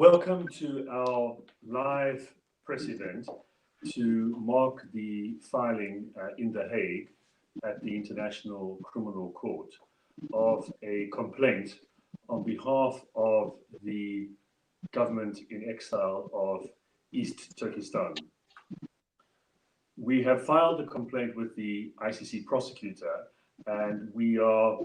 Welcome to our live press event to mark the filing in The Hague at the International Criminal Court of a complaint on behalf of the government in exile of East Turkestan. We have filed a complaint with the ICC prosecutor, and we are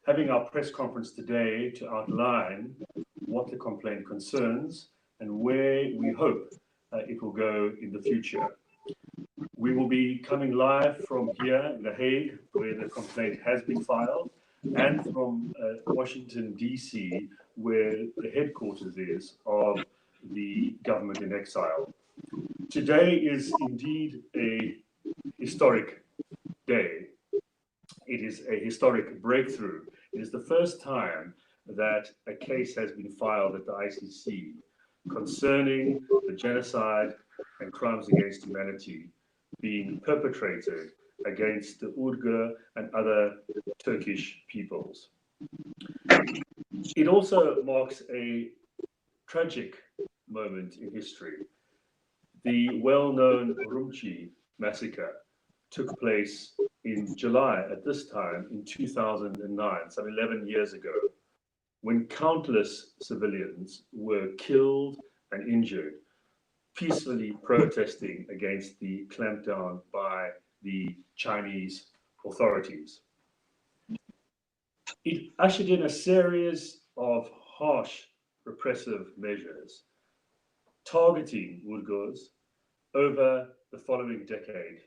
having our press conference today to outline what the complaint concerns and where we hope it will go in the future. We will be coming live from here in The Hague, where the complaint has been filed, and from Washington, D.C., where the headquarters is of the government in exile. Today is indeed a historic day. It is a historic breakthrough. It is the first time that a case has been filed at the ICC concerning the genocide and crimes against humanity being perpetrated against the Uyghur and other Turkish peoples. It also marks a tragic moment in history. The well-known Urumqi massacre took place in July at this time in 2009, some 11 years ago, when countless civilians were killed and injured, peacefully protesting against the clampdown by the Chinese authorities. It ushered in a series of harsh repressive measures targeting Uyghurs over the following decade,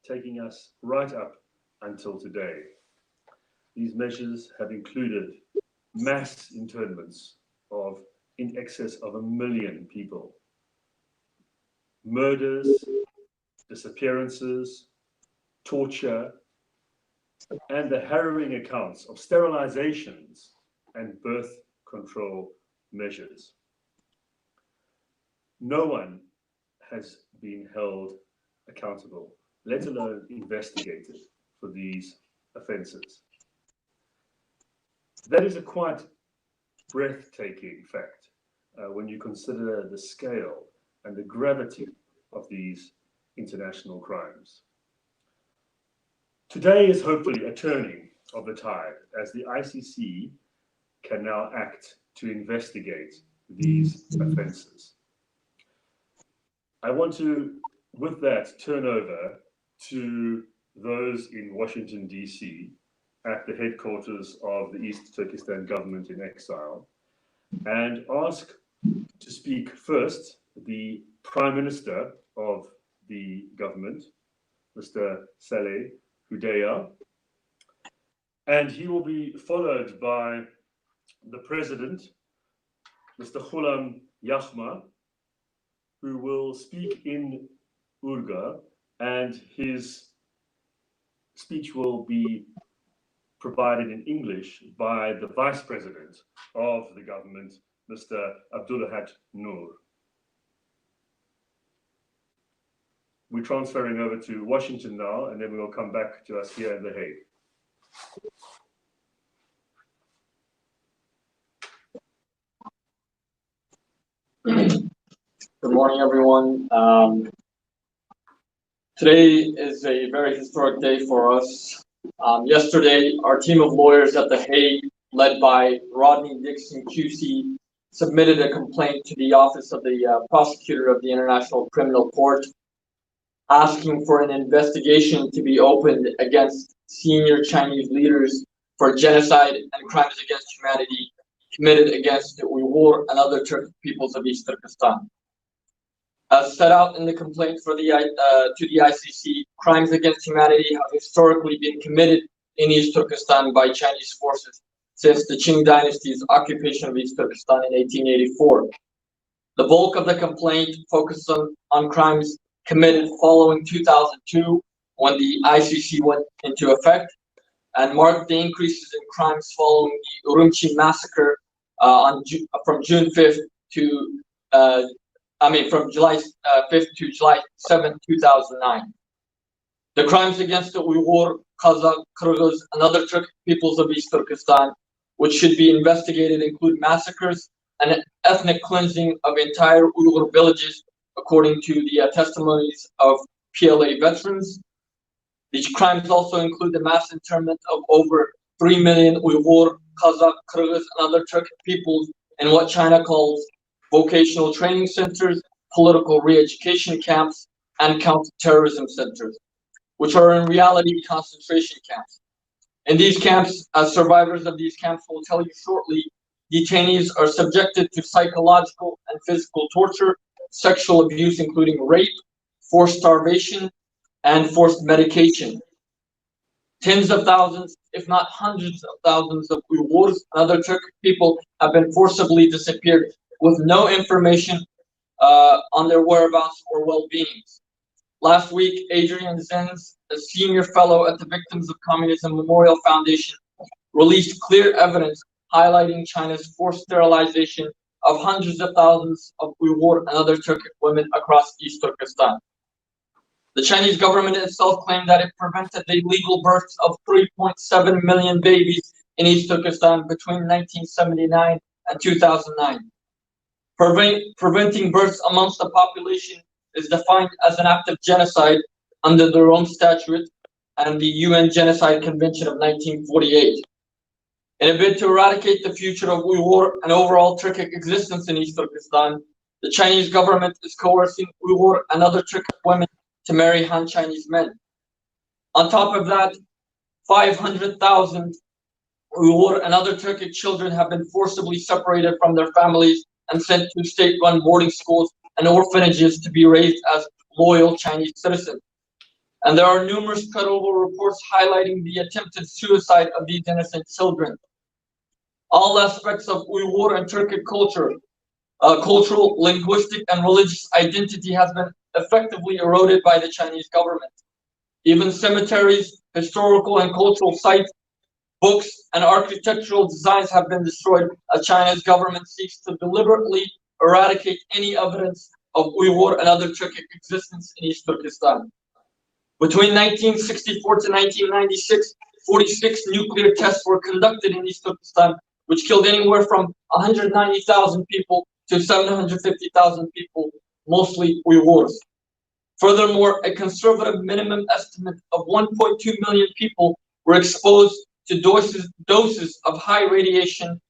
taking us right up until today. These measures have included mass internments of in excess of 1 million people, murders, disappearances, torture, and the harrowing accounts of sterilizations and birth control measures. No one has been held accountable, let alone investigated, for these offenses. That is a quite breathtaking fact when you consider the scale and the gravity of these international crimes. Today is hopefully a turning of the tide, as the ICC can now act to investigate these offenses. I want to, with that, turn over to those in Washington, D.C., at the headquarters of the East Turkestan government in exile, and ask to speak first the Prime Minister of the government, Mr. Saleh Hudaya, and he will be followed by the President, Mr. Ghulam Yakhma, who will speak in Uyghur, and his speech will be provided in English by the Vice President of the government, Mr. Abdulahat Noor. We're transferring over to Washington now, and then we will come back to us here in The Hague. Good morning, everyone. Today is a very historic day for us. Yesterday, our team of lawyers at The Hague, led by Rodney Dixon QC, submitted a complaint to the Office of the Prosecutor of the International Criminal Court, asking for an investigation to be opened against senior Chinese leaders for genocide and crimes against humanity committed against the Uyghur and other Turkic peoples of East Turkestan. As set out in the complaint to the ICC, crimes against humanity have historically been committed in East Turkestan by Chinese forces since the Qing dynasty's occupation of East Turkestan in 1884. The bulk of the complaint focuses on crimes committed following 2002, when the ICC went into effect, and marked the increases in crimes following the Urumqi massacre from June 5th to from July 5th to July 7th, 2009. The crimes against the Uyghur, Kazakh, Kyrgyz, and other Turkic peoples of East Turkestan, which should be investigated, include massacres, and ethnic cleansing of entire Uyghur villages, according to the testimonies of PLA veterans. These crimes also include the mass internment of over 3 million Uyghur, Kazakh, Kyrgyz, and other Turkic peoples in what China calls vocational training centers, political re-education camps, and counter-terrorism centers, which are in reality concentration camps. In these camps, as survivors of these camps will tell you shortly, detainees are subjected to psychological and physical torture, sexual abuse including rape, forced starvation, and forced medication. Tens of thousands, if not hundreds of thousands of Uyghurs and other Turkic people have been forcibly disappeared with no information on their whereabouts or well-being. Last week, Adrian Zenz, a senior fellow at the Victims of Communism Memorial Foundation, released clear evidence highlighting China's forced sterilization of hundreds of thousands of Uyghur and other Turkic women across East Turkestan. The Chinese government itself claimed that it prevented the illegal births of 3.7 million babies in East Turkestan between 1979 and 2009. Preventing births amongst the population is defined as an act of genocide under the Rome Statute and the UN Genocide Convention of 1948. In a bid to eradicate the future of Uyghur and overall Turkic existence in East Turkestan, the Chinese government is coercing Uyghur and other Turkic women to marry Han Chinese men. On top of that, 500,000 Uyghur and other Turkic children have been forcibly separated from their families and sent to state-run boarding schools and orphanages to be raised as loyal Chinese citizens. And there are numerous credible reports highlighting the attempted suicide of these innocent children. All aspects of Uyghur and Turkic culture, cultural, linguistic, and religious identity has been effectively eroded by the Chinese government. Even cemeteries, historical and cultural sites, books, and architectural designs have been destroyed as China's government seeks to deliberately eradicate any evidence of Uyghur and other Turkic existence in East Turkestan. Between 1964 to 1996, 46 nuclear tests were conducted in East Turkestan, which killed anywhere from 190,000 people to 750,000 people, mostly Uyghurs. Furthermore, a conservative minimum estimate of 1.2 million people were exposed to doses of high radiation,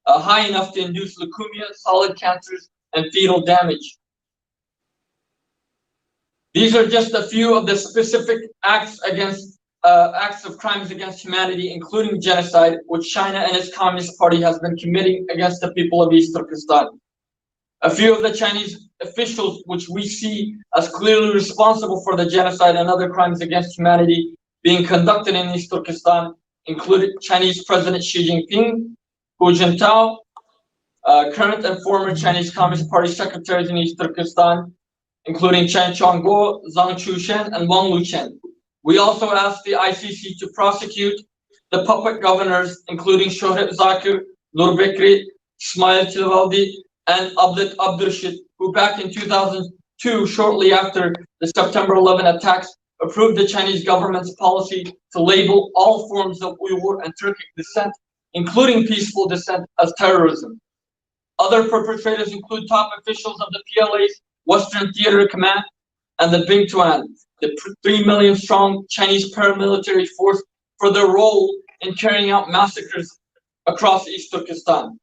high enough to induce leukemia, solid cancers, and fetal damage. These are just a few of the specific acts of crimes against humanity, including genocide, which China and its Communist Party has been committing against the people of East Turkestan. A few of the Chinese officials, which we see as clearly responsible for the genocide and other crimes against humanity being conducted in East Turkestan, included Chinese President Xi Jinping, Hu Jintao, current and former Chinese Communist Party secretaries in East Turkestan, including Chen Quanguo, Zhang Chushen, and Wang Luqian. We also asked the ICC to prosecute the puppet governors, including Shohreh Zakir, Nur Bekri, Ismail Tilvaldi, and Abdel Abdurshid, who back in 2002, shortly after the September 11 attacks, approved the Chinese government's policy to label all forms of Uyghur and Turkic descent, including peaceful dissent, as terrorism. Other perpetrators include top officials of the PLA's Western Theater Command and the Bingtuan, the 3 million strong Chinese paramilitary force, for their role in carrying out massacres across East Turkestan.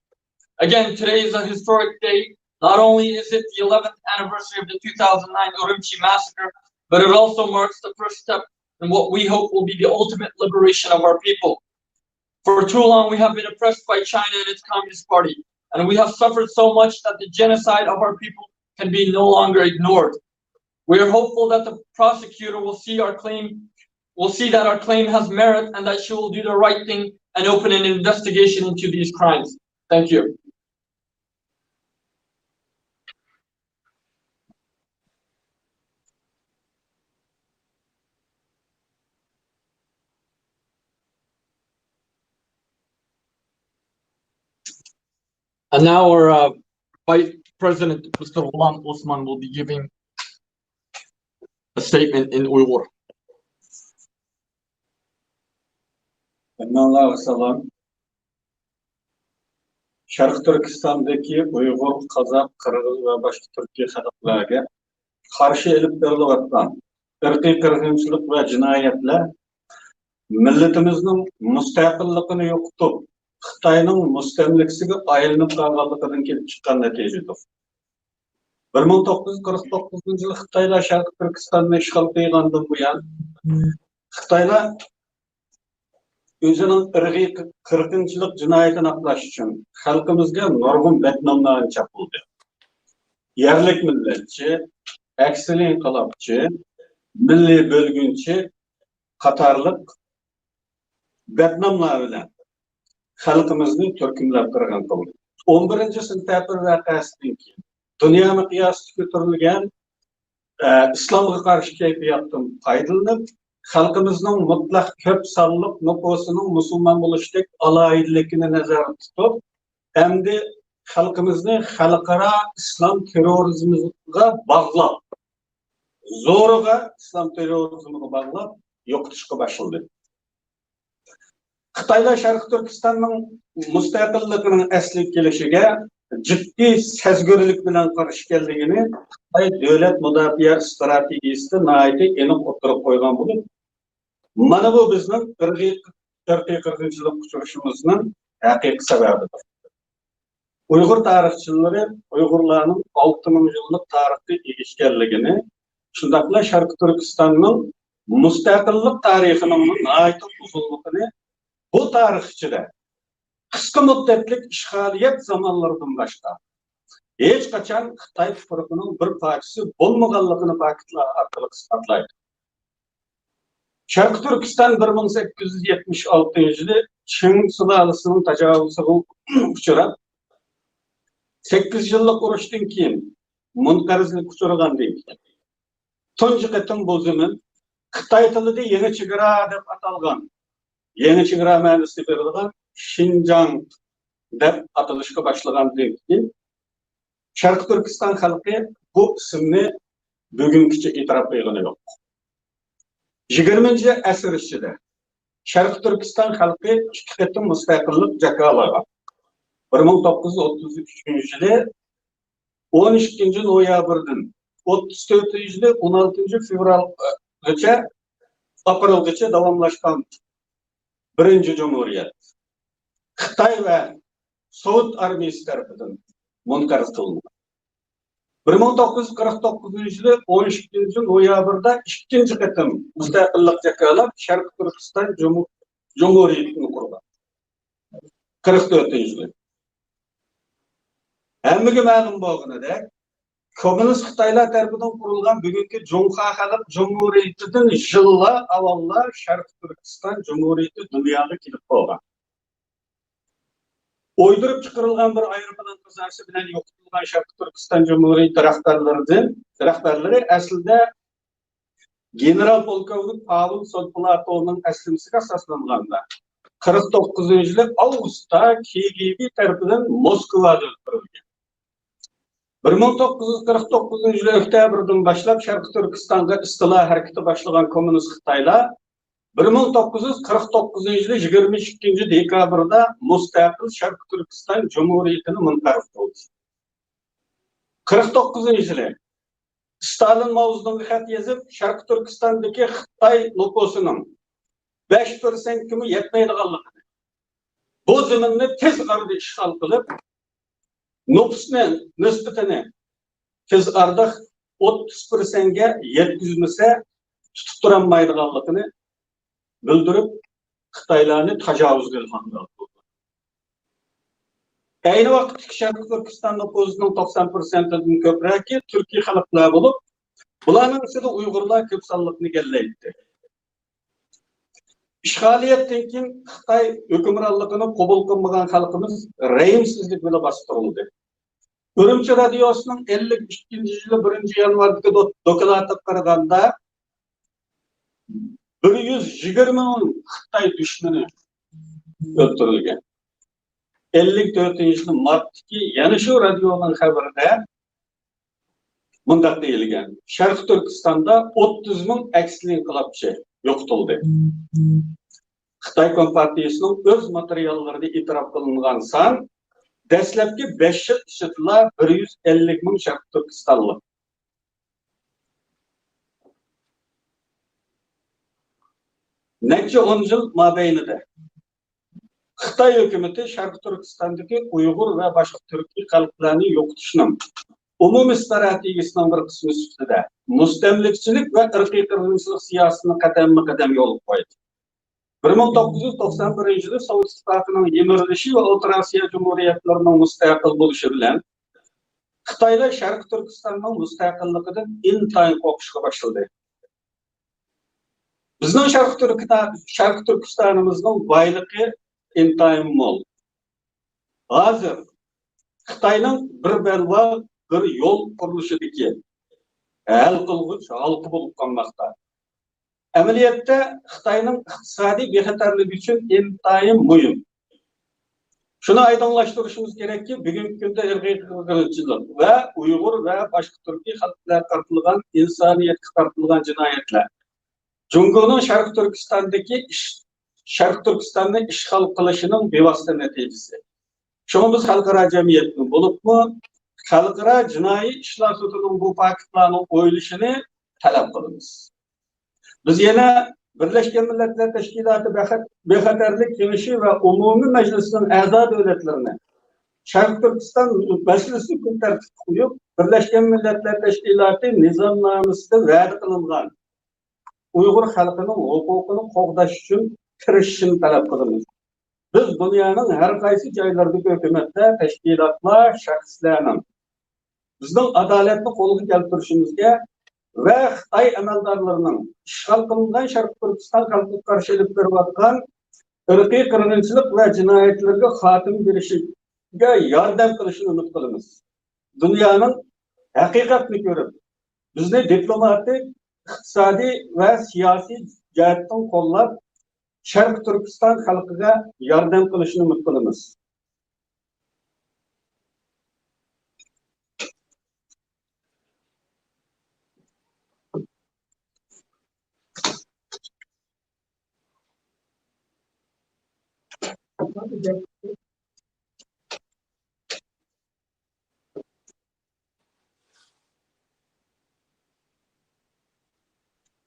Again, today is a historic day. Not only is it the 11th anniversary of the 2009 Urumqi massacre, but it also marks the first step in what we hope will be the ultimate liberation of our people. For too long, we have been oppressed by China and its Communist Party, and we have suffered so much that the genocide of our people can be no longer ignored. We are hopeful that the prosecutor will see that our claim has merit and that she will do the right thing and open an investigation into these crimes. Thank you. And now our Vice President, Mr. Ghulam Osman, will be giving a statement in Uyghur. Şarkı Türkistan'daki Uyghur, Kazak, Kırgız ve başka Türkiye halklarına karşı elip verilen ırkî kırgınçılık ve cinayetler milletimizin müstakilligini yo'qotib, Xitoyning mustamlikasiga aylanib qolganligidan kelib chiqqan natijadir. 1949-yılı Xitoylar Şarkı Türkistan'ı işgal qilgandan buyon Xitoylar o'zining irqiy qirg'inchilik jinoyatini aqlash uchun xalqimizga nurg'un betnomlarni chapildi. Yerlik millatchi, aksili inqilobchi, milliy bo'lgunchi qatorliq betnomlar bilan xalqimizni turkumlab qirg'in qildi. 11-sentabr voqeasidan keyin dunyo miqyosida ko'tarilgan islomga qarshi kayfiyatdan foydalanib, xalqimizning mutlaq ko'p sonliq nufusining musulmon bo'lishidek alohidligini nazarda tutib, endi xalqimizni xalqaro islom terrorizmiga bog'lab, zo'rg'a islom terrorizmiga bog'lab yo'qotishga boshladi. Xitoylar Sharq Turkistonning mustaqilligining asli kelishiga jiddiy sezgirlik bilan qarshi kelganligini Xitoy davlat mudofaa strategiyasida nihoyatda aniq o'tirib qo'ygan bo'lib, mana bu bizning irqiy qirg'inchilik uchrashishimizning haqiqiy sababidir. Uyg'ur tarixchilari Uyg'urlarning 6000 yillik tarixga ega ekanligini, shundaqla Sharq Turkistonning mustaqillik tarixining nihoyatda uzunligini bu tarix ichida qisqa muddatlik ishg'oliyat zamonlaridan boshlab hech qachon Xitoy tuprog'ining bir parchasi bo'lmaganligini faktlar orqali isbotlaydi. Sharq Turkiston 1876-yili Qing sulolasining tajovuziga uchrab, 8 yillik urushdan keyin munqarizlik uchragandan keyin tunji qatim bu zamin Xitoy tilida yangi chegara deb atalgan, yangi chegara ma'nosida berilgan Xinjiang deb atalishga boshlagandan keyin Sharq Turkiston xalqi bu ismni bugungacha e'tirof qilgani yo'q. 20-asr ichida Sharq Turkiston xalqi ikki qatim mustaqillik jakolagan. 1933-yili 12-noyabrdan 34-yili 16-fevralgacha aprelgacha davomlashgan birinchi jumhuriyat Xitoy va Sovet armiyasi tomonidan munqaris qilingan. 1949-yili 12-noyabrda ikkinchi qatim mustaqillik jakolab Sharq Turkiston jumhuriyatini qurgan. 44-yili. Hammaga ma'lum bo'lganidek, kommunist Xitoylar tomonidan qurilgan bugungi Junxa Xalq Jumhuriyatidan yillar avvallar Sharq Turkiston Jumhuriyati dunyoga kelib qolgan. O'ydirib chiqarilgan bir aeroplan qazasi bilan yo'qotilgan Sharq Turkiston Jumhuriyati rahbarlari aslida general polkovnik Pavel Solplatovning aslimasiga asoslanganda 49-yil avgustda KGB tomonidan Moskvada o'ldirilgan. 1949-yil oktyabrdan boshlab Sharq Turkistonga istilo harakati boshlagan kommunist Xitoylar 1949-yil 22-dekabrda mustaqil Sharq Turkiston Jumhuriyatini munqaris qildi. 49-yili Stalin Mavzudan xat yozib, Sharq Turkistondagi Xitoy nufusining 5% kimi yetmaydiganligini, bu zaminni tez orada ishg'ol qilib, nüfusning nisbatini tez orada 30%ga yetkazmasa tutib turolmaydiganligini bildirib, Xitoylarni tajovuz qilgan bo'ldi. Ayni vaqtda Sharq Turkiston nufusining 90%dan ko'proqi Turkiy xalqlar bo'lib, bularning ichida Uyg'urlar ko'p sonliqni egallaydi. İşgaliyatdan keyin Xitoy hukmronligini qabul qilmagan xalqimiz rayimsizlik bilan bostirildi. Urumchi radiosining 52-yili 1-yanvardagi doklatiga qaraganda 120 ming Xitoy dushmani o'ldirilgan. 54-yil martdagi yana shu radioning xabarida bunday deyilgan: Sharq Turkistonda 30 ming aksli inqilobchi yo'qotildi. Xitoy Kompartiyasining o'z materiallarida e'tirof qilingan son Dastlabki 5 yil ichida 150 ming Sharq Turkistonlik. Necha 10 yil mobaynida Xitoy hukumati Sharq Turkistondagi Uyg'ur va boshqa turkiy xalqlarni yo'qotishning umumiy strategiyasining bir qismi sifatida mustamlikchilik va irqiy qirg'inchilik siyosatini qadamma-qadam yo'l qo'ydi. 1991 yilda Sovet Ittifoqining yemirilishi va O'rta Osiyo Jumhuriyatlarining mustaqil bo'lishi bilan Xitoylar Sharq Turkistonning mustaqilligidan intayin qo'rqishga boshladi. Bizning Sharq Turkistonimizning boyligi intayin mo'l. Hozir Xitoyning bir balva bir yo'l qurilishidagi hal qilg'ich halqi bo'lib qolmoqda. Amaliyotda Xitoyning iqtisodiy bexatarligi uchun intayin muhim. Shuni aydınlaştırışımız kerakki, bugungi kunda irqiy qirg'inchilik va Uyg'ur va boshqa turkiy xalqlarga qartilgan insoniyatga qartilgan jinoyatlar Jungoning Sharq Turkistonni ishg'ol qilishining bevosita natijasi. Shuni biz xalqaro jamiyatning bo'libmi, xalqaro jinoiy ishlar sudining bu faktlarning o'yilishini talab qilamiz. Biz yana Birleşmiş Milletler Teşkilatı Bexatarlik Kengashi va Umumiy Majlisining a'zo davlatlarini Sharq Turkiston masalasini kun tartibga qo'yib, Birleşmiş Milletler Teşkilatı nizomnomasida va'da qilingan Uyg'ur xalqining huquqini qo'g'dash uchun kirishishini talab qilamiz. Biz dunyoning har qaysi joylaridagi hukumatlar, tashkilotlar, shaxslarning bizning adolatni qo'lga keltirishimizga ve Xitoy amaldorlarining ishg'ol qilingan Sharq Turkiston xalqiga qarshi olib berayotgan irqiy qirg'inchilik va jinoyatlarga xotim berishiga yordam qilishini umid qilamiz. Dunyoning haqiqatni ko'rib, bizni diplomatik, iqtisodiy va siyosiy jihatdan qo'llab, Sharq Turkiston xalqiga yordam qilishini umid qilamiz.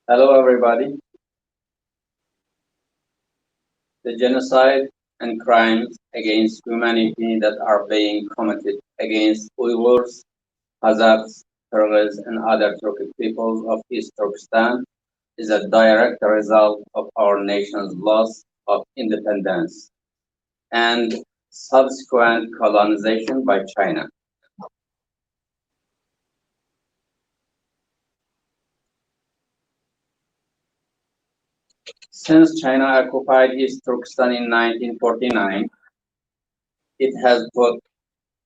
Hello, everybody. The genocide and crimes against humanity that are being committed against Uyghurs, Kazakhs, Kyrgyz, and other Turkic peoples of East Turkestan is a direct result of our nation's loss of independence and subsequent colonization by China. Since China occupied East Turkestan in 1949, it has put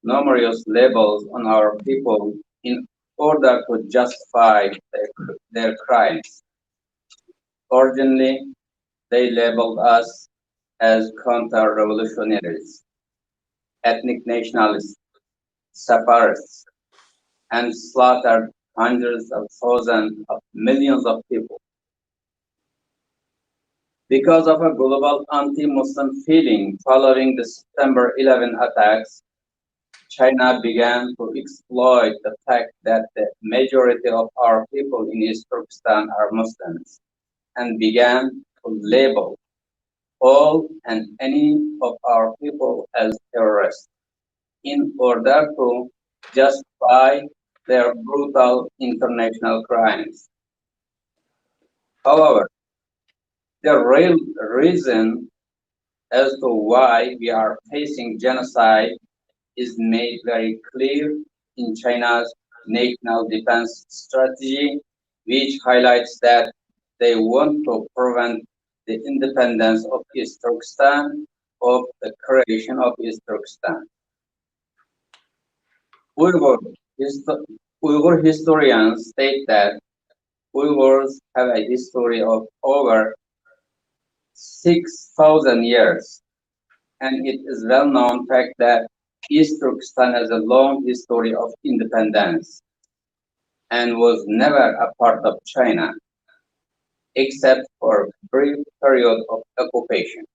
numerous labels on our people in order to justify their crimes. Originally, they labeled us as counter-revolutionaries, ethnic nationalists, separatists, and slaughtered hundreds of thousands of millions of people. Because of a global anti-Muslim feeling following the September 11 attacks, China began to exploit the fact that the majority of our people in East Turkestan are Muslims and began to label all and any of our people as terrorists in order to justify their brutal international crimes. However, the real reason as to why we are facing genocide is made very clear in China's national defense strategy, which highlights that they want to prevent the independence of East Turkestan of the creation of East Turkestan. Uyghur historians state that Uyghurs have a history of over 6,000 years, and it is well-known fact that East Turkestan has a long history of independence and was never a part of China, except for a brief period of occupation.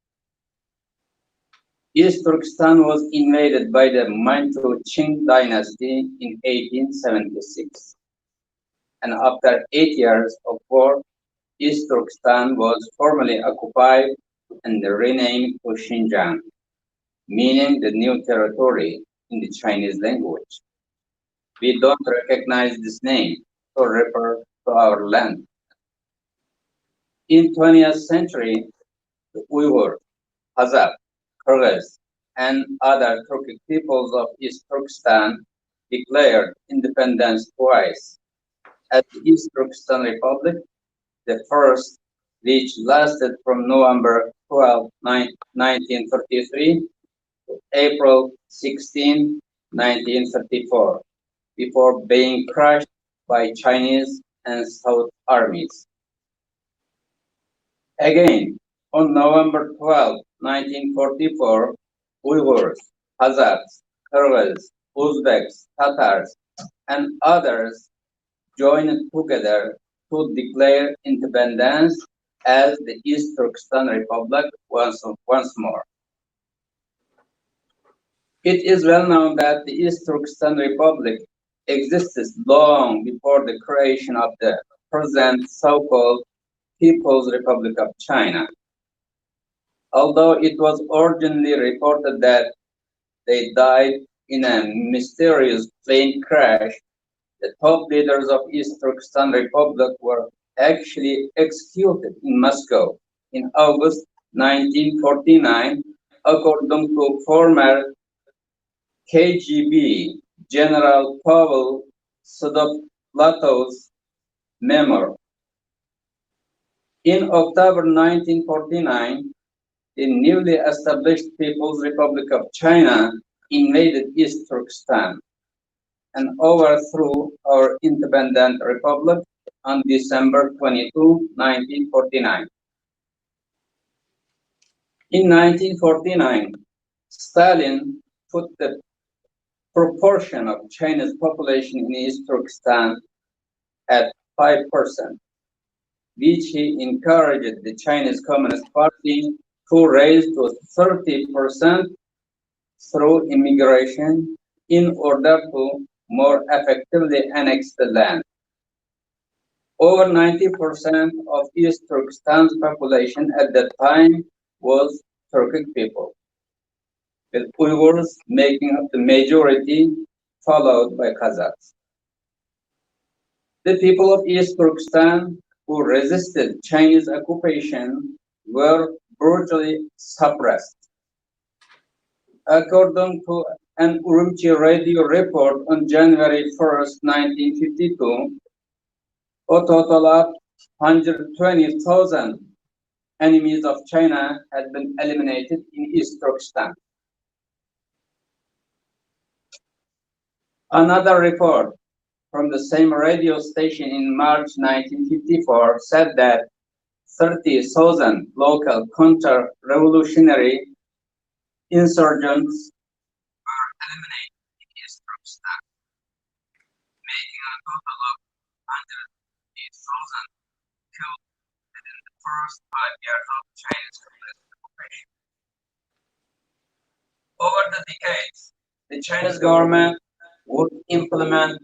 East Turkestan was invaded by the Manchu Qing dynasty in 1876. And after 8 years of war, East Turkestan was formally occupied and renamed to Xinjiang, meaning the new territory in the Chinese language. We don't recognize this name to refer to our land. In 20th century, the Uyghur, Kazakh, Kyrgyz, and other Turkic peoples of East Turkestan declared independence twice. As the East Turkestan Republic, the first, which lasted from November 12, 1933 to April 16, 1934, before being crushed by Chinese and South armies. Again, on November 12, 1944, Uyghurs, Kazakhs, Kyrgyz, Uzbeks, Tatars, and others joined together to declare independence as the East Turkestan Republic once more. It is well known that the East Turkestan Republic existed long before the creation of the present so-called People's Republic of China. Although it was originally reported that they died in a mysterious plane crash, the top leaders of East Turkestan Republic were actually executed in Moscow in August 1949, according to former KGB General Pavel Sudoplatov's memoir. In October 1949, the newly established People's Republic of China invaded East Turkestan and overthrew our independent republic on December 22, 1949. In 1949, Stalin put the proportion of China's population in East Turkestan at 5%, which he encouraged the Chinese Communist Party to raise to 30% through immigration in order to more effectively annex the land. Over 90% of East Turkestan's population at that time was Turkic people, with Uyghurs making up the majority, followed by Kazakhs. The people of East Turkestan who resisted Chinese occupation were brutally suppressed. According to an Urumqi radio report on January 1st, 1952, a total of 120,000 enemies of China had been eliminated in East Turkestan. Another report from the same radio station in March 1954 said that 30,000 local counter-revolutionary insurgents were eliminated in East Turkestan, making a total of 108,000 killed within the first 5 years of Chinese Communist occupation. Over the decades, the Chinese government would implement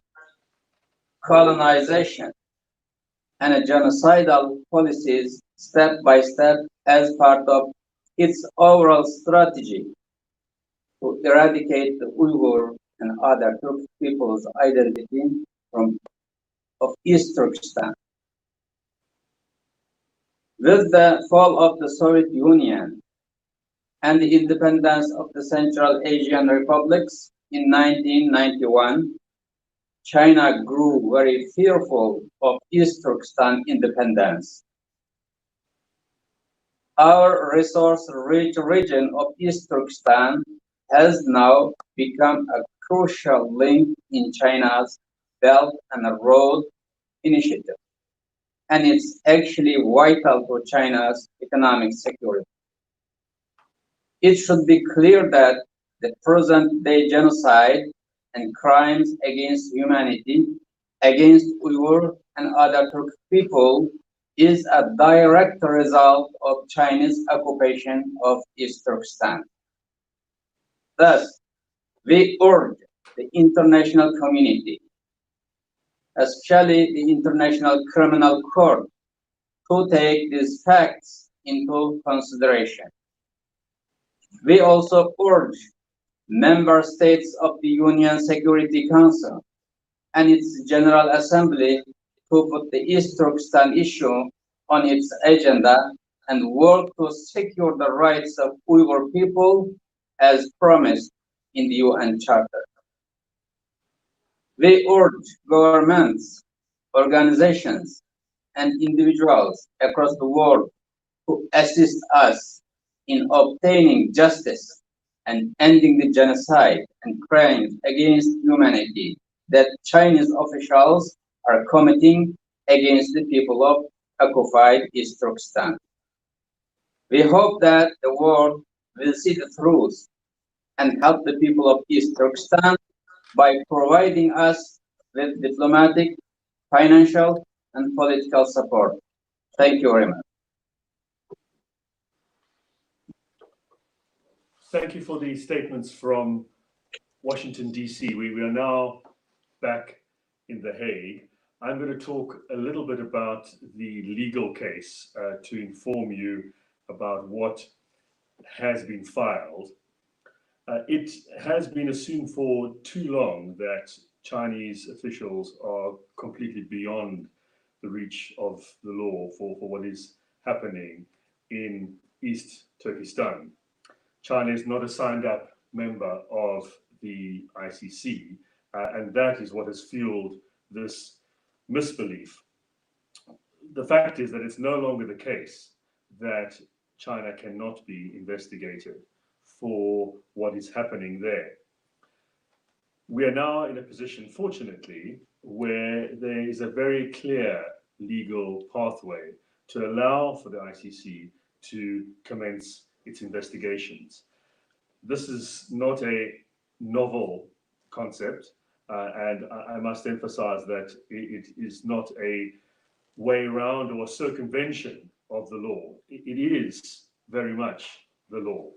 colonization and genocidal policies step by step as part of its overall strategy to eradicate the Uyghur and other Turkic people's identity of East Turkestan. With the fall of the Soviet Union and the independence of the Central Asian republics in 1991, China grew very fearful of East Turkestan independence. Our resource-rich region of East Turkestan has now become a crucial link in China's Belt and Road Initiative, and it's actually vital to China's economic security. It should be clear that the present-day genocide and crimes against humanity, against Uyghur and other Turkic people, is a direct result of Chinese occupation of East Turkestan. Thus, we urge the international community, especially the International Criminal Court, to take these facts into consideration. We also urge member states of the UN Security Council and its General Assembly to put the East Turkestan issue on its agenda and work to secure the rights of Uyghur people as promised in the UN Charter. We urge governments, organizations, and individuals across the world to assist us in obtaining justice and ending the genocide and crimes against humanity that Chinese officials are committing against the people of occupied East Turkestan. We hope that the world will see the truth and help the people of East Turkestan by providing us with diplomatic, financial, and political support. Thank you very much. Thank you for the statements from Washington, D.C. We are now back in The Hague. I'm going to talk a little bit about the legal case to inform you about what has been filed. It has been assumed for too long that Chinese officials are completely beyond the reach of the law for what is happening in East Turkestan. China is not a signed-up member of the ICC, and that is what has fueled this misbelief. The fact is that it's no longer the case that China cannot be investigated for what is happening there. We are now in a position, fortunately, where there is a very clear legal pathway to allow for the ICC to commence its investigations. This is not a novel concept, and I must emphasize that it is not a way around or circumvention of the law. It is very much the law.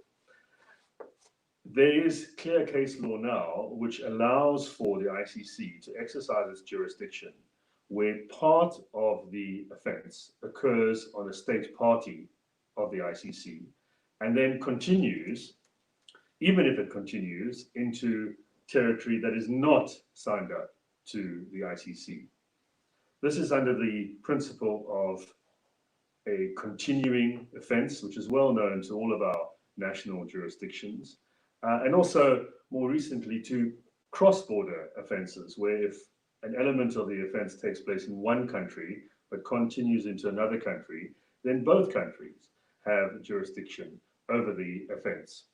There is clear case law now which allows for the ICC to exercise its jurisdiction where part of the offence occurs on a state party of the ICC and then continues, even if it continues, into territory that is not signed up to the ICC. This is under the principle of a continuing offence, which is well known to all of our national jurisdictions, and also more recently to cross-border offences, where if an element of the offence takes place in one country but continues into another country, then both countries have jurisdiction over the offence.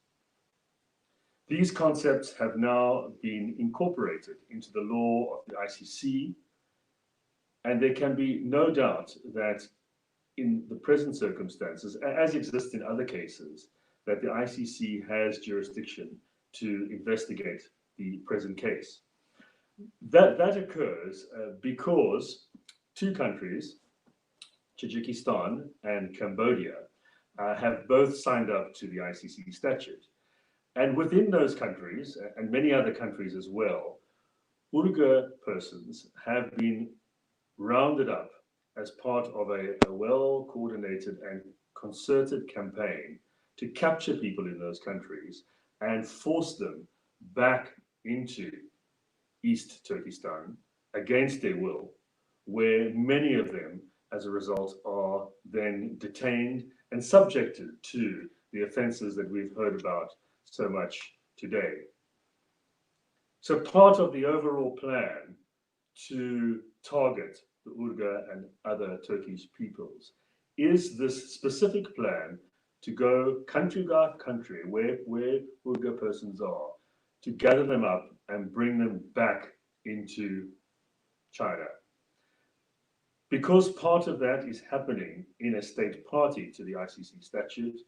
These concepts have now been incorporated into the law of the ICC, and there can be no doubt that in the present circumstances, as exists in other cases, that the ICC has jurisdiction to investigate the present case. That occurs because two countries, Tajikistan and Cambodia, have both signed up to the ICC statute. And within those countries, and many other countries as well, Uyghur persons have been rounded up as part of a well-coordinated and concerted campaign to capture people in those countries and force them back into East Turkestan against their will, where many of them, as a result, are then detained and subjected to the offences that we've heard about so much today. So part of the overall plan to target the Uyghur and other Turkish peoples is this specific plan to go country by country where Uyghur persons are, to gather them up and bring them back into China. Because part of that is happening in a state party to the ICC statute,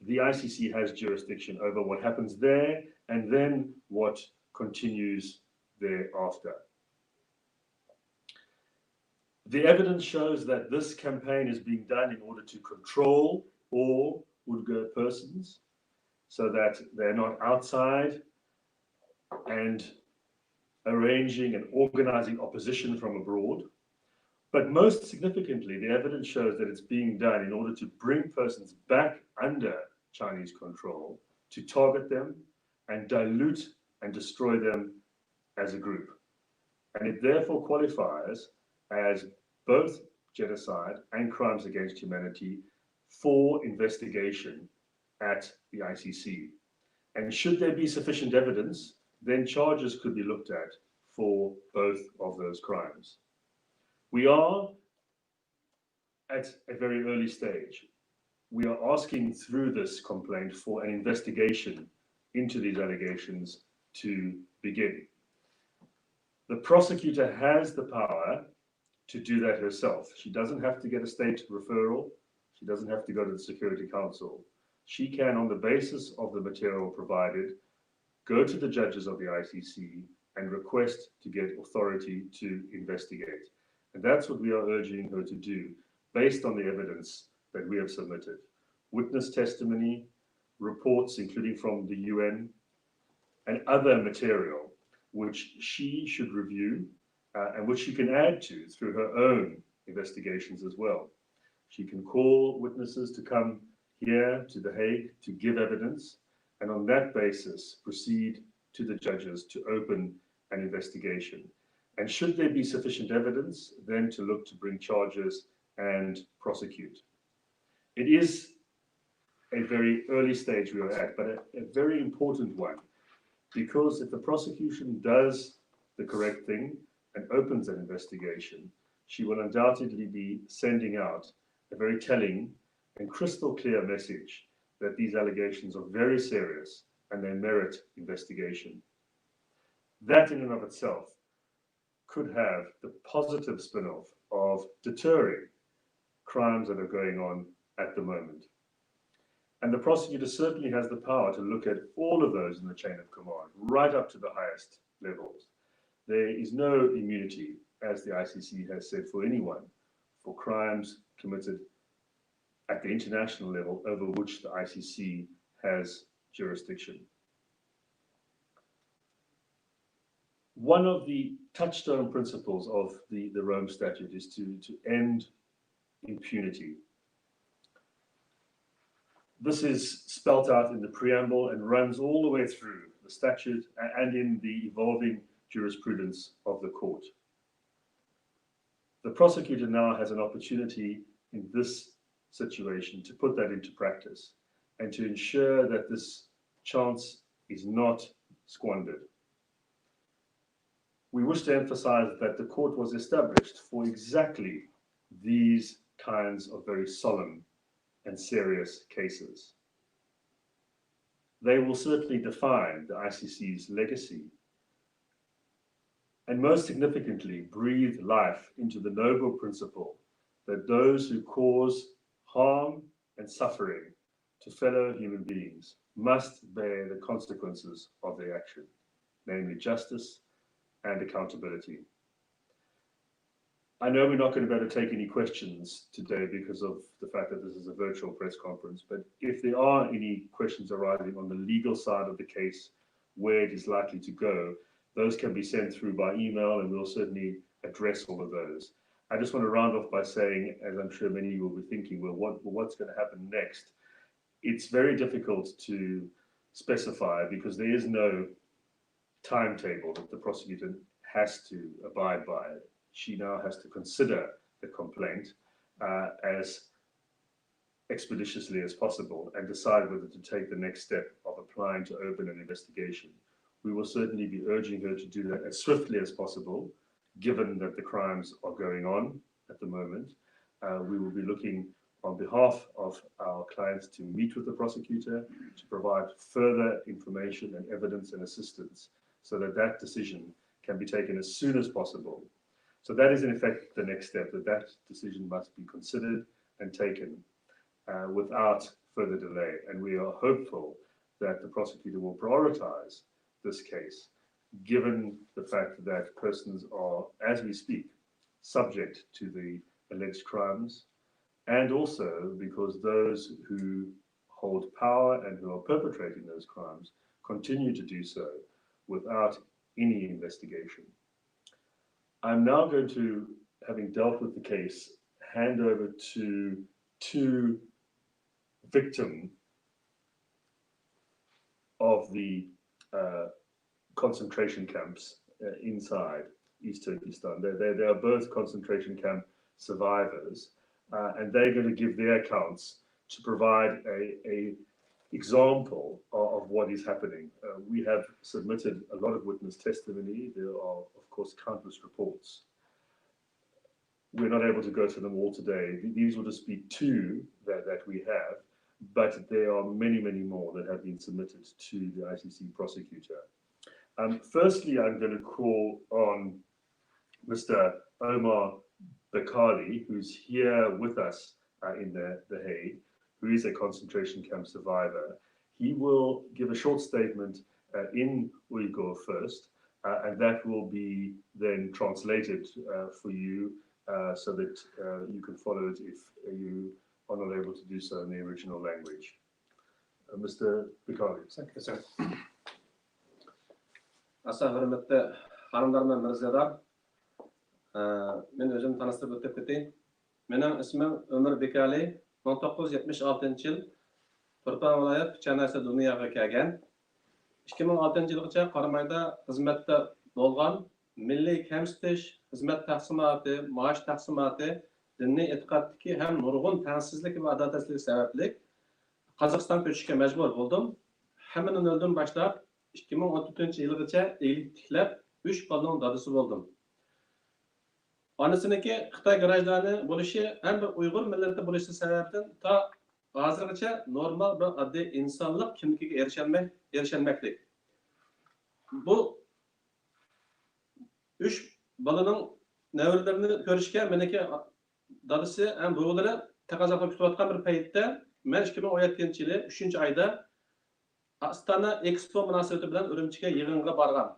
the ICC has jurisdiction over what happens there and then what continues thereafter. The evidence shows that this campaign is being done in order to control all Uyghur persons so that they're not outside and arranging and organizing opposition from abroad. But most significantly, the evidence shows that it's being done in order to bring persons back under Chinese control, to target them and dilute and destroy them as a group. And it therefore qualifies as both genocide and crimes against humanity for investigation at the ICC. And should there be sufficient evidence, then charges could be looked at for both of those crimes. We are at a very early stage. We are asking through this complaint for an investigation into these allegations to begin. The prosecutor has the power to do that herself. She doesn't have to get a state referral. She doesn't have to go to the Security Council. She can, on the basis of the material provided, go to the judges of the ICC and request to get authority to investigate. And that's what we are urging her to do, based on the evidence that we have submitted. Witness testimony, reports, including from the UN, and other material, which she should review and which she can add to through her own investigations as well. She can call witnesses to come here to The Hague to give evidence, and on that basis proceed to the judges to open an investigation. And should there be sufficient evidence, then to look to bring charges and prosecute. It is a very early stage we are at, but a very important one, because if the prosecution does the correct thing and opens an investigation, she will undoubtedly be sending out a very telling and crystal clear message that these allegations are very serious and they merit investigation. That in and of itself could have the positive spin-off of deterring crimes that are going on at the moment. And the prosecutor certainly has the power to look at all of those in the chain of command, right up to the highest levels. There is no immunity, as the ICC has said, for anyone for crimes committed at the international level over which the ICC has jurisdiction. One of the touchstone principles of the Rome Statute is to end impunity. This is spelt out in the preamble and runs all the way through the statute and in the evolving jurisprudence of the court. The prosecutor now has an opportunity in this situation to put that into practice and to ensure that this chance is not squandered. We wish to emphasize that the court was established for exactly these kinds of very solemn and serious cases. They will certainly define the ICC's legacy and most significantly breathe life into the noble principle that those who cause harm and suffering to fellow human beings must bear the consequences of their action, namely justice and accountability. I know we're not going to be able to take any questions today because of the fact that this is a virtual press conference, but if there are any questions arising on the legal side of the case, where it is likely to go, those can be sent through by email and we'll certainly address all of those. I just want to round off by saying, as I'm sure many will be thinking, well, what's going to happen next? It's very difficult to specify because there is no timetable that the prosecutor has to abide by. She now has to consider the complaint as expeditiously as possible and decide whether to take the next step of applying to open an investigation. We will certainly be urging her to do that as swiftly as possible, given that the crimes are going on at the moment. We will be looking on behalf of our clients to meet with the prosecutor to provide further information and evidence and assistance so that that decision can be taken as soon as possible. So that is in effect the next step, that decision must be considered and taken without further delay. And we are hopeful that the prosecutor will prioritize this case, given the fact that persons are, as we speak, subject to the alleged crimes, and also because those who hold power and who are perpetrating those crimes continue to do so without any investigation. I'm now going to, having dealt with the case, hand over to two victims of the concentration camps inside East Turkestan. They are both concentration camp survivors, and they're going to give their accounts to provide a example of what is happening. We have submitted a lot of witness testimony. There are, of course, countless reports. We're not able to go through them all today. These will just be two that we have, but there are many, many more that have been submitted to the ICC prosecutor. Firstly, I'm going to call on Mr. Omar Bakali, who's here with us in The Hague, who is a concentration camp survivor. He will give a short statement in Uyghur first, and that will be then translated for you so that you can follow it if you are not able to do so in the original language. Mr. Bakali. Thank you, sir. Asa hürmetli hanımlar ve mirzadar, men özüm tanıştırıp ötüp keteyim. Mening ismim Ömür Bekali, 1976 yıl Turpan viloyat Chanasi dunyoga kelgan. 2006 yilgacha Qaramayda xizmatda bo'lgan, milliy kamsitish, xizmat taqsimoti, maosh taqsimoti, diniy e'tiqoddagi ham nurg'un tengsizlik va adolatsizlik sababli Qozog'iston ko'chishga majbur bo'ldim. Hammadan o'ldim boshlab 2014 yilgacha eglik tiklab 3 bolaning dadasi bo'ldim. Onasiniki Xitoy grajlani bo'lishi ham bir Uyg'ur millati bo'lishi sababdan ta hozirgacha normal bir oddiy insonlik kimligiga erisholmaylik. Bu 3 bolaning nevralarini ko'rishga meniki dadasi ham buvilari taqozo qilib kutayotgan bir paytda men 2017 yili 3-oyda Astana Expo munosabati bilan Urumchiga yig'inga borgan.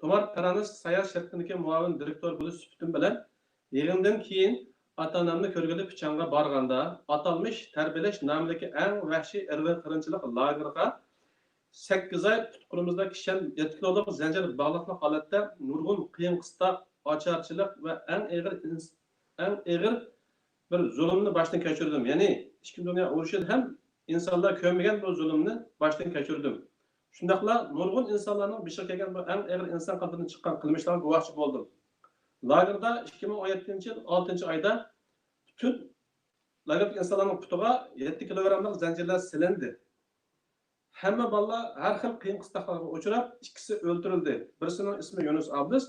Tomar Taranis sayyoh shirkatidagi muavin direktor bo'lish suhbatim bilan yig'indan keyin ota-onamni ko'rgili Pichonga borganda atalmish tarbiyalash nomidagi eng vahshiy irqiy qirg'inchilik lageriga 8 oy tutqunimizda kishan yetkilolib zanjir bog'liqli holatda nurg'un qiyin qistoq, ocharchilik va eng og'ir bir zulmni boshdan kechirdim. Ya'ni ikkinchi dunyo urushida ham insonlar ko'rmagan bu zulmni boshdan kechirdim. Shundaqla nurg'un insonlarning beshig'iga kelgan bu eng og'ir inson qattidan chiqqan qilmishlarga guvohchi bo'ldim. Lagerda 2017 yil 6-oyda bütün lager insonlarning putiga 7 kilogramlik zanjirlar silindi. Hamma bolalar har xil qiyin qistoqlarga uchrab, ikkisi o'ldirildi. Birisining ismi Yunus Abdus,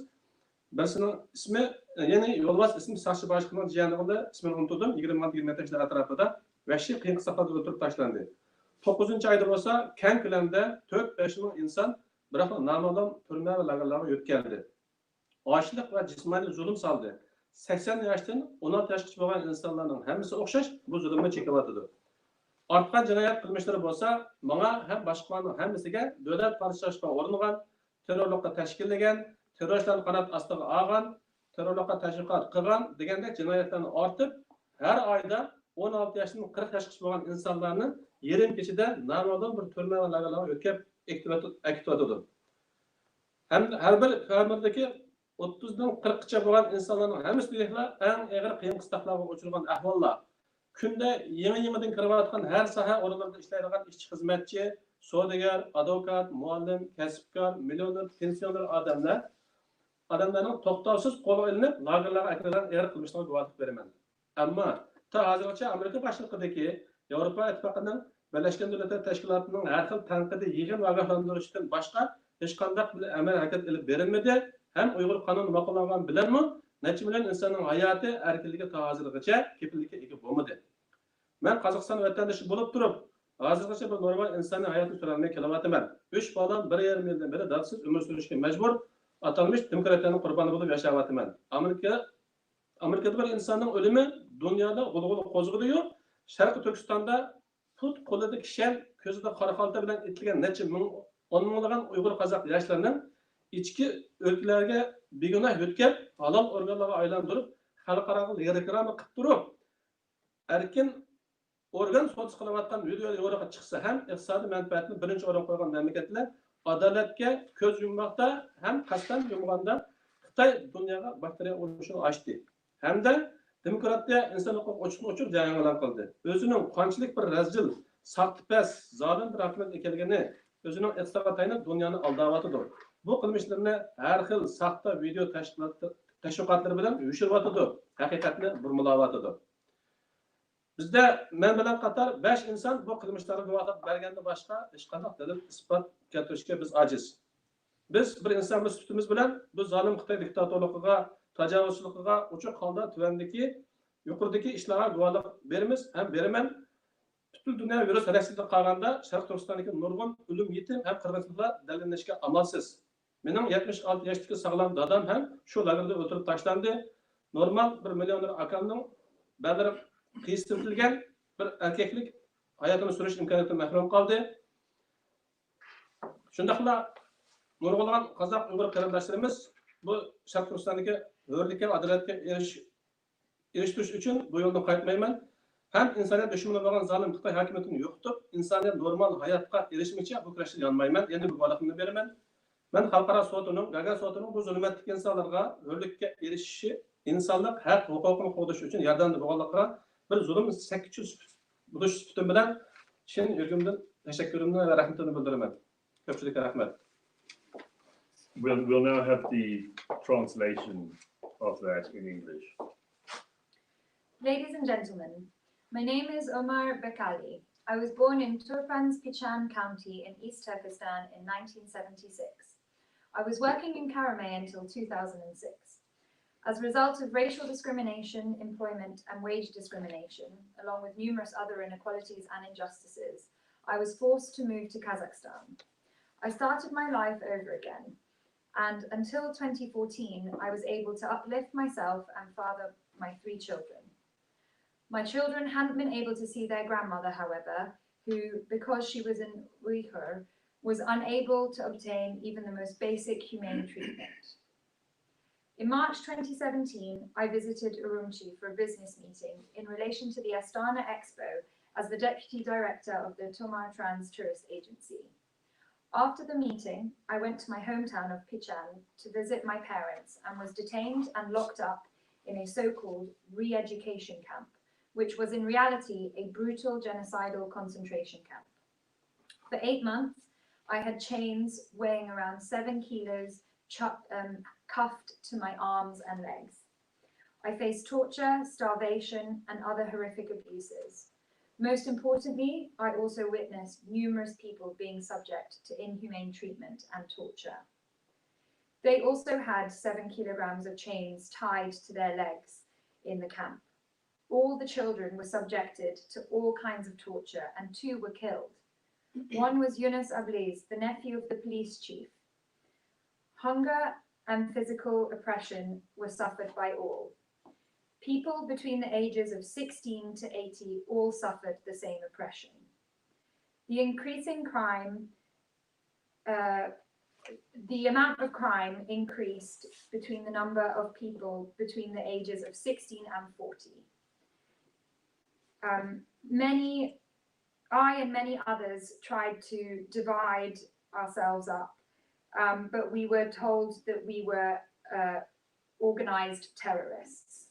birisining ismi ya'ni Yo'lbos ismi Sashi boshqaning jiyanig'ida ismini unutdim. 20-20 yoshlar atrofida vahshiy qiyin qistoqlarga o'ldirib tashlandi. 9-oyda bo'lsa keng ko'lamda 4-5 ming inson biroq noma'lum turma va lagerlarga o'tkazildi. Ochlik va jismoniy zulm soldi. 80 yoshdan 16 yoshgacha bo'lgan insonlarning hammasi o'xshash bu zulmni chekyapti. Ortgan jinoyat qilmishlari bo'lsa, menga ham boshqalarning hammasiga davlat parchalashga uringan, terrorlikqa tashkillagan, terrorchilarning qanot ostiga olgan, terrorlikqa tashviqot qilgan degandek jinoyatlarni ortib, har oyda 16 yoshdan 40 yoshgacha bo'lgan insonlarni yerim kechida noma'lum bir turma va lagerlarga o'tkazib har bir fermerdagi 30dan 40gacha bo'lgan insonlarning hammasi eng og'ir qiyin qistoqlarga uchragan ahvollar. Kunda yangi-yangidan kirayotgan har soha o'rinlarida ishlaydigan ishchi xizmatchi, savdogar, advokat, muallim, kasbkor, millioner, pensioner odamlarning to'xtovsiz qo'lga ilinib, lagerlarga akirgan og'ir qilmishlarga guvohlik beraman. Ammo ta hozirgacha Amerika boshchiligidagi Yevropa Ittifoqining Birlashgan Davlatlar Tashkilotining har xil tanqidiy yig'in va ogohlantirishdan boshqa hech qanday amal harakat ilib berilmadi. Ham Uyg'ur qonuni ma'qullangan bilanmi, necha million insonning hayoti erkinligi ta hozirgacha kepillikka ega bo'lmadi. Men Qozog'iston vatandoshi bo'lib turib, hozirgacha bir normal insoniy hayotni suraolmay kelyapman. 3 bolam 1,5 yildan beri dardsiz umr surishga majbur, atalmish demokratiyaning qurboni bo'lib yashayapman. Amerikada bir insonning o'limi dunyoda g'ulg'ul qo'zg'adi-yu, Sharqiy Turkistonda put qo'lida kishan, ko'zida qora xalta bilan itilgan necha ming, 10 minglagan Uyg'ur qozoq yoshlarining ichki o'lkalarga begunoh o'tkab, halol organlarga aylantirib, xalqaro reklama qilib turib, erkin organ so'z qilayotgan video yo'riqqa chiqsa ham iqtisodiy manfaatni birinchi o'ringa qo'ygan mamlakatlar adolatga ko'z yummoqda ham qasddan yumganda Xitoy dunyoga bakteriya urushini ochdi hamda demokratiya inson huquq o'chib jarayon e'lon qildi. O'zining qanchalik bir razil, saqtpas, zolim bir hukumat ekanligini o'zining iqtisodiy tayanib dunyoni aldayotdi. Bu qilmishlarni har xil saxta video tashviqotlari bilan uyushtiryotdi, haqiqatni burmalayotdi. Bizda men bilan qator 5 inson bu qilmishlarga guvohlik bergandan boshqa hech qanday dalil isbot keltirishga biz ojiz. Biz bir insonimiz sifatimiz bilan bu zolim Xitoy diktatorligiga, tajovuzchiligiga uchuq holda tuvandagi yuqoridagi ishlarga guvohlik beramiz ham beraman. Butun dunyo virus halaksizlik qolganda Sharq Turkistondagi nurg'un o'lim yetim ham qirg'inchiliklar dalillanishga amalsiz. Mening 76 yoshdagi sog'lom dadam ham shu lagerda o'tirib tashlandi. Normal 1 millioner akamning ba'zilari qiystirtilgan bir erkaklik hayotini surish imkoniyatidan mahrum qoldi. Shundaqla nurg'ulg'an qozoq uyg'ur qarindoshlarimiz bu Sharq Turkistondagi hurlikka va adolatga erishtirish uchun bu yo'ldan qaytmayman. Ham insoniyat dushmani bo'lgan zolim Xitoy hokimiyatini yo'qotib, insoniyat normal hayotga erishmoqchi bu kurashda yonmayman. Endi bu guvohlikni beraman. Men xalqaro sudning, Gaga sudining bu zulmatli insonlarga hurlikka erishishi, insonlik haq huquqini qo'llash uchun yordamda bo'lganligiga bir zulm 800 bo'lish suhbatim bilan chin yuragimdan tashakkurimni va rahmatimni bildiraman. Ko'pchilikka rahmat. We'll now have the translation of that in English. Ladies and gentlemen, my name is Omar Bekali. I was born in Turpan's Pichan County in East Turkestan in 1976. I was working in Karamay until 2006. As a result of racial discrimination, employment and wage discrimination, along with numerous other inequalities and injustices, I was forced to move to Kazakhstan. I started my life over again, and until 2014, I was able to uplift myself and father my 3 children. My children hadn't been able to see their grandmother, however, who, because she was an Uyghur, was unable to obtain even the most basic humane treatment. In March 2017, I visited Urumqi for a business meeting in relation to the Astana Expo as the Deputy Director of the Tomar Trans Tourist Agency. After the meeting, I went to my hometown of Pichan to visit my parents and was detained and locked up in a so-called re-education camp, which was in reality a brutal genocidal concentration camp. For 8 months, I had chains weighing around 7 kilos cuffed to my arms and legs. I faced torture, starvation, and other horrific abuses. Most importantly, I also witnessed numerous people being subject to inhumane treatment and torture. They also had 7 kilograms of chains tied to their legs in the camp. All the children were subjected to all kinds of torture and 2 were killed. One was Yunus Abliz, the nephew of the police chief. Hunger and physical oppression were suffered by all. People between the ages of 16 to 80 all suffered the same oppression. The increasing crime, the amount of crime increased between the number of people between the ages of 16 and 40. I and many others tried to divide ourselves up, but we were told that we were organized terrorists.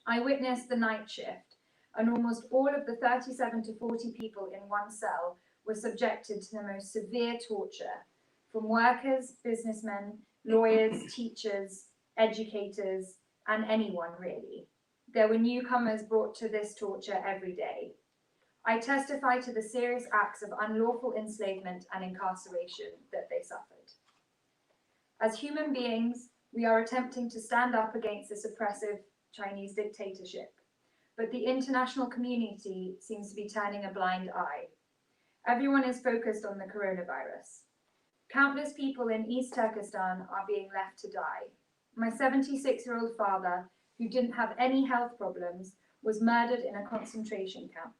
I witnessed the night shift, and almost all of the 37 to 40 people in one cell were subjected to the most severe torture, from workers, businessmen, lawyers, teachers, educators, and anyone really. There were newcomers brought to this torture every day. I testify to the serious acts of unlawful enslavement and incarceration that they suffered. As human beings, we are attempting to stand up against this oppressive Chinese dictatorship, but the international community seems to be turning a blind eye. Everyone is focused on the coronavirus. Countless people in East Turkestan are being left to die. My 76-year-old father, who didn't have any health problems, was murdered in a concentration camp.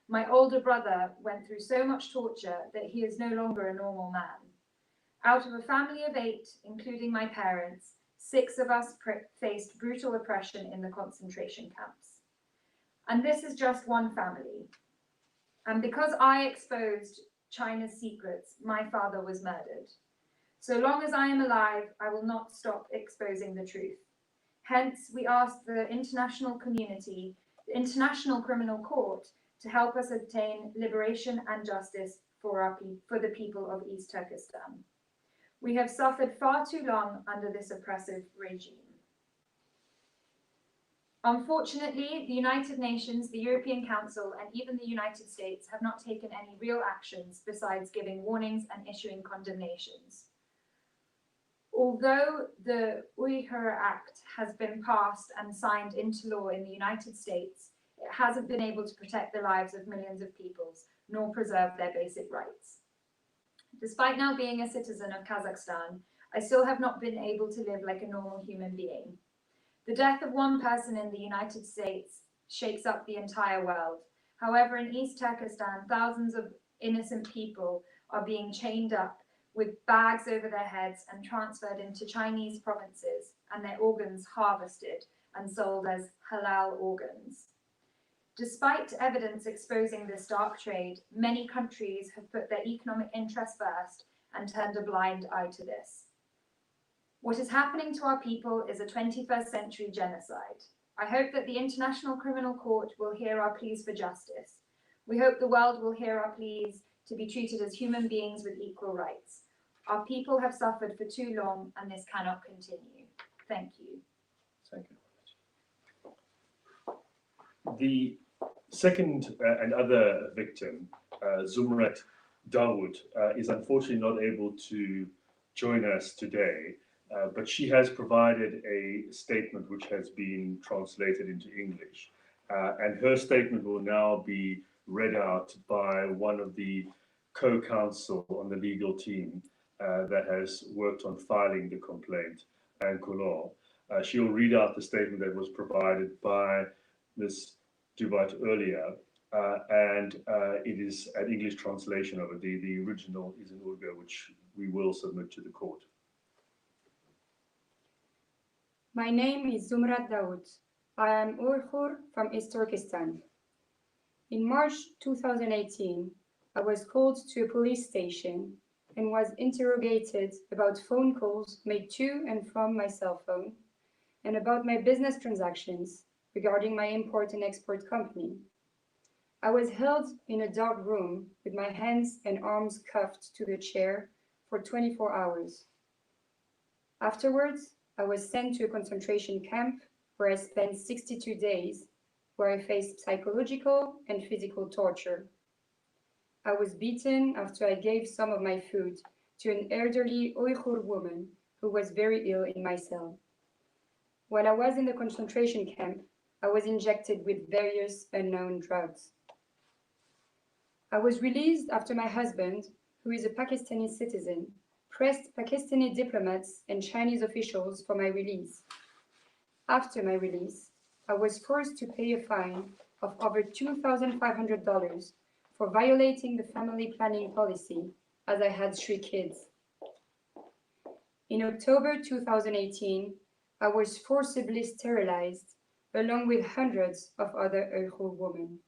My older brother went through so much torture that he is no longer a normal man. Out of a family of 8, including my parents, 6 of us faced brutal oppression in the concentration camps. And this is just one family. And because I exposed China's secrets, my father was murdered. So long as I am alive, I will not stop exposing the truth. Hence, we ask the international community, the International Criminal Court, to help us obtain liberation and justice for the people of East Turkestan. We have suffered far too long under this oppressive regime. Unfortunately, the United Nations, the European Council, and even the United States have not taken any real actions besides giving warnings and issuing condemnations. Although the Uyghur Act has been passed and signed into law in the United States, it hasn't been able to protect the lives of millions of peoples, nor preserve their basic rights. Despite now being a citizen of Kazakhstan, I still have not been able to live like a normal human being. The death of one person in the United States shakes up the entire world. However, in East Turkestan, thousands of innocent people are being chained up with bags over their heads and transferred into Chinese provinces, and their organs harvested and sold as halal organs. Despite evidence exposing this dark trade, many countries have put their economic interests first and turned a blind eye to this. What is happening to our people is a 21st century genocide. I hope that the International Criminal Court will hear our pleas for justice. We hope the world will hear our pleas to be treated as human beings with equal rights. Our people have suffered for too long, and this cannot continue. Thank you. Thank you. The second and other victim, Zumrat Dawood, is unfortunately not able to join us today, but she has provided a statement which has been translated into English. And her statement will now be read out by one of the co-counsel on the legal team that has worked on filing the complaint, Anne Coulon. She will read out the statement that was provided by Ms. Dubat earlier, and it is an English translation of it. The original is in Uyghur, which we will submit to the court. My name is Zumrat Dawood. I am Uyghur from East Turkestan. In March 2018, I was called to a police station and was interrogated about phone calls made to and from my cell phone and about my business transactions regarding my import and export company. I was held in a dark room with my hands and arms cuffed to the chair for 24 hours. Afterwards, I was sent to a concentration camp where I spent 62 days, where I faced psychological and physical torture. I was beaten after I gave some of my food to an elderly Uyghur woman who was very ill in my cell. While I was in the concentration camp, I was injected with various unknown drugs. I was released after my husband, who is a Pakistani citizen, pressed Pakistani diplomats and Chinese officials for my release. After my release, I was forced to pay a fine of over $2,500 for violating the family planning policy, as I had 3 kids. In October 2018, I was forcibly sterilized, along with hundreds of other Uyghur women.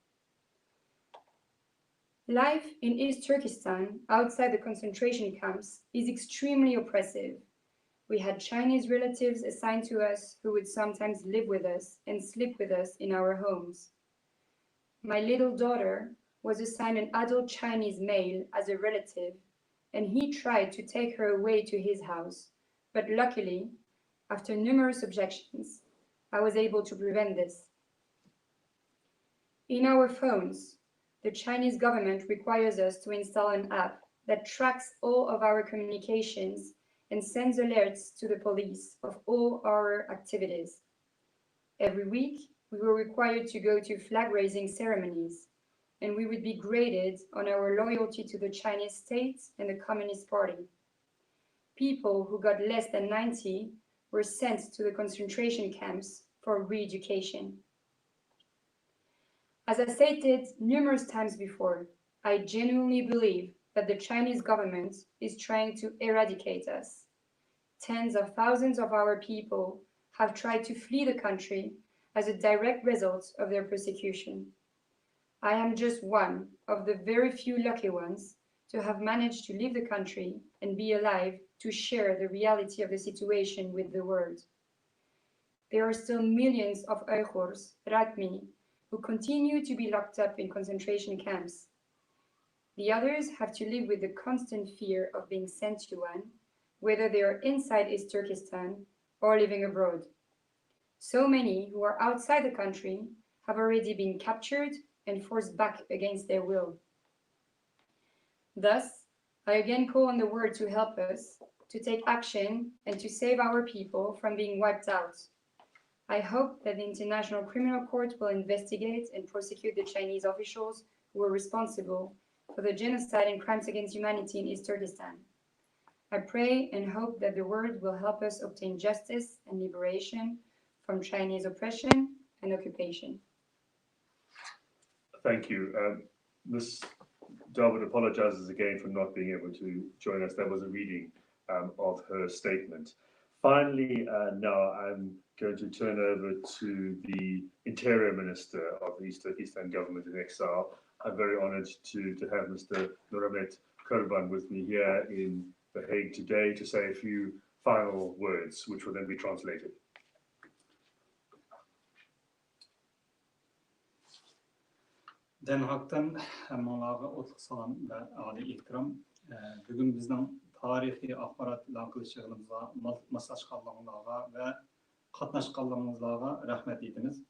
Life in East Turkestan, outside the concentration camps, is extremely oppressive. We had Chinese relatives assigned to us who would sometimes live with us and sleep with us in our homes. My little daughter was assigned an adult Chinese male as a relative, and he tried to take her away to his house, but luckily, after numerous objections, I was able to prevent this. In our phones, the Chinese government requires us to install an app that tracks all of our communications and sends alerts to the police of all our activities. Every week, we were required to go to flag-raising ceremonies, and we would be graded on our loyalty to the Chinese state and the Communist Party. People who got less than 90 were sent to the concentration camps for re-education. As I stated numerous times before, I genuinely believe that the Chinese government is trying to eradicate us. Tens of thousands of our people have tried to flee the country as a direct result of their persecution. I am just one of the very few lucky ones to have managed to leave the country and be alive to share the reality of the situation with the world. There are still millions of Uyghurs, like me, who continue to be locked up in concentration camps. The others have to live with the constant fear of being sent to one, whether they are inside East Turkestan or living abroad. So many who are outside the country have already been captured and forced back against their will. Thus, I again call on the world to help us, to take action, and to save our people from being wiped out. I hope that the International Criminal Court will investigate and prosecute the Chinese officials who were responsible for the genocide and crimes against humanity in East Turkestan. I pray and hope that the world will help us obtain justice and liberation from Chinese oppression and occupation. Thank you. Ms. Darwood apologizes again for not being able to join us. That was a reading of her statement. Finally, now I'm going to turn over to the Interior Minister of the East Turkestan government in exile. I'm very honored to have Mr. Nuramet Kurban with me here in The Hague today to say a few final words, which will then be translated. Den Haag'tan hammalarga o'tliq salom va oliy ehtirom. Bugun bizning tarixiy axborot e'lon qilish yig'inimizga moslashganligingizga va qatnashganligingizga rahmat aytamiz.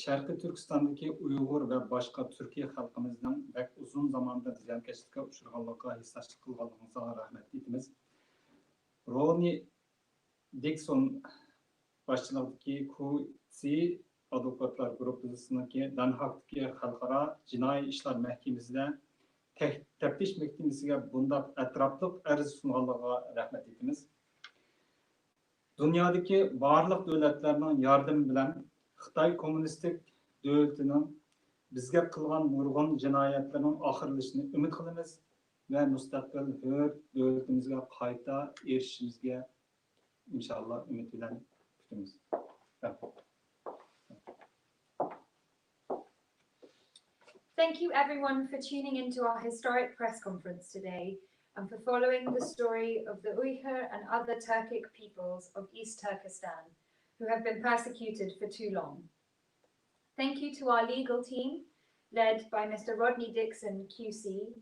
Sharqiy Turkistondagi Uyg'ur va boshqa Turkiya xalqimizning bak uzun zamonda ziyonkashlikka uchraganligiga hissaslik qilganligingizga rahmat aytamiz. Ronnie Dixon boshchiligidagi QC Advokatlar Gruppasininki Den Haag'dagi Xalqaro Jinoiy ishlar mahkamasida taftish mahkamasiga bundaq atrofliq arz sunganligiga rahmat aytamiz. Dunyodagi barliq davlatlarning yordami bilan Xitoy kommunistik davlatining bizga qilgan nurg'un jinoyatlarining oxirlashishini umid qilamiz va mustaqil hur davlatimizga qayta erishishimizga inshaalloh umid bilan kutamiz. Thank you everyone for tuning into our historic press conference today and for following the story of the Uyghur and other Turkic peoples of East Turkestan who have been persecuted for too long. Thank you to our legal team led by Mr. Rodney Dixon QC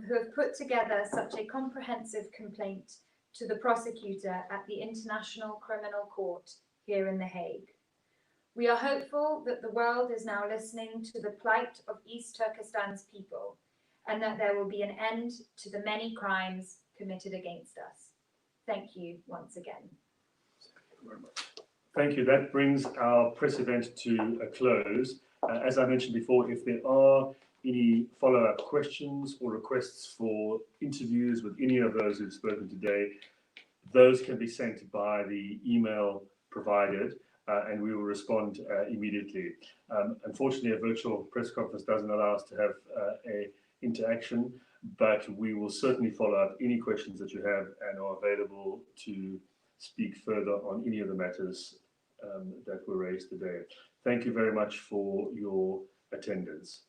who have put together such a comprehensive complaint to the prosecutor at the International Criminal Court here in The Hague. We are hopeful that the world is now listening to the plight of East Turkestan's people and that there will be an end to the many crimes committed against us. Thank you once again. Thank you. That brings our press event to a close. As I mentioned before, if there are any follow-up questions or requests for interviews with any of those who've spoken today, those can be sent by the email provided. And we will respond immediately. Unfortunately, a virtual press conference doesn't allow us to have an interaction, but we will certainly follow up any questions that you have and are available to speak further on any of the matters that were raised today. Thank you very much for your attendance.